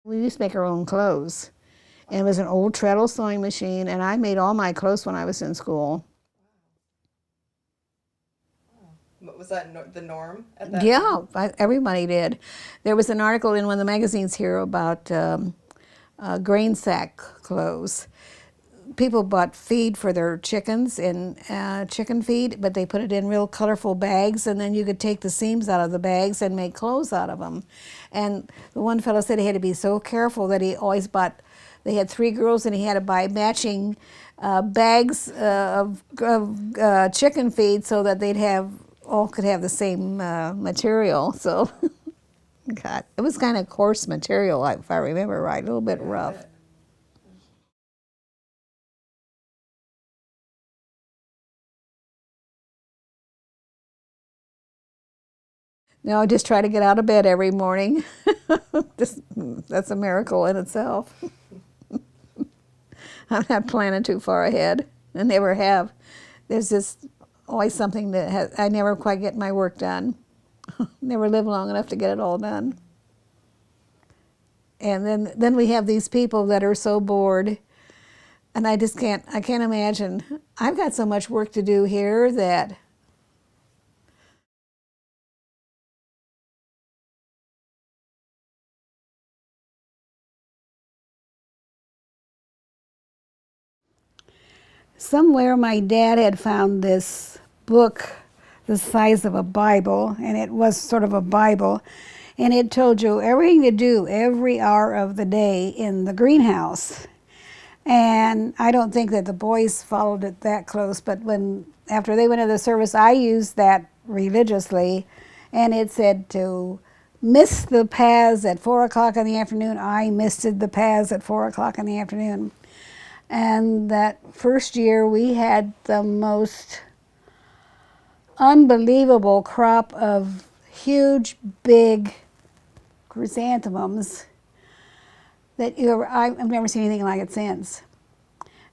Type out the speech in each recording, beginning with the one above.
We used to make our own clothes. And it was an old treadle sewing machine, and I made all my clothes when I was in school. Was that the norm at that Yeah, time? everybody did. There was an article in one of the magazines here about grain sack clothes. People bought feed for their chickens in chicken feed, but they put it in real colorful bags, and then you could take the seams out of the bags and make clothes out of them. And the one fellow said he had to be so careful that he always bought. They had 3 girls, and he had to buy matching bags of chicken feed so that they'd have all could have the same material. So, God, it was kind of coarse material, if I remember right, a little bit rough. No, I just try to get out of bed every morning. That's a miracle in itself. I'm not planning too far ahead. I never have. There's just always something that I never quite get my work done. Never live long enough to get it all done. And then we have these people that are so bored, and I can't imagine. I've got so much work to do here that somewhere my dad had found this book the size of a Bible, and it was sort of a Bible, and it told you everything to do every hour of the day in the greenhouse. And I don't think that the boys followed it that close, but after they went to the service, I used that religiously, and it said to miss the paths at 4 o'clock in the afternoon. I misted the paths at 4 o'clock in the afternoon. And that first year, we had the most unbelievable crop of huge, big chrysanthemums that I've never seen anything like it since.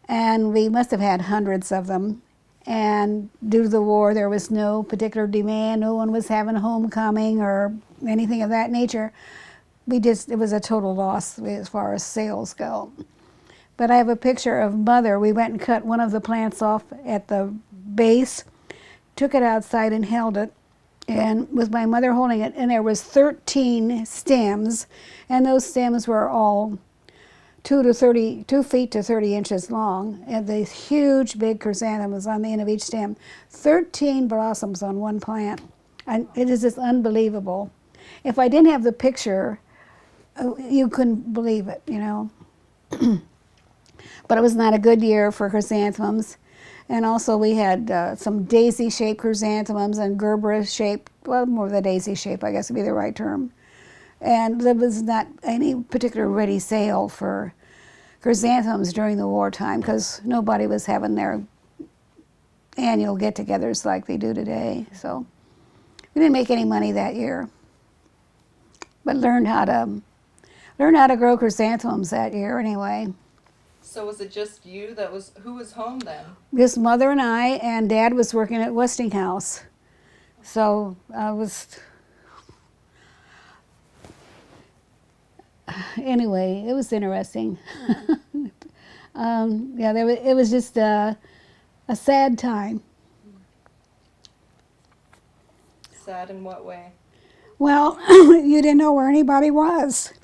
And we must have had hundreds of them. And due to the war, there was no particular demand. No one was having a homecoming or anything of that nature. It was a total loss as far as sales go. But I have a picture of Mother. We went and cut one of the plants off at the base, took it outside and held it, and with my mother holding it, and there was 13 stems, and those stems were all 2 feet to 30 inches long, and these huge big chrysanthemums on the end of each stem. 13 blossoms on one plant, and it is just unbelievable. If I didn't have the picture, you couldn't believe it, you know. But it was not a good year for chrysanthemums. And also we had some daisy-shaped chrysanthemums and Gerber-shaped, well, more the daisy-shape, I guess would be the right term. And there was not any particular ready sale for chrysanthemums during the wartime because nobody was having their annual get-togethers like they do today. So we didn't make any money that year, but learned how to grow chrysanthemums that year anyway. So was it just you who was home then? Just Mother and I, and Dad was working at Westinghouse. So anyway, it was interesting. Yeah, it was just a sad time. Sad in what way? Well, you didn't know where anybody was.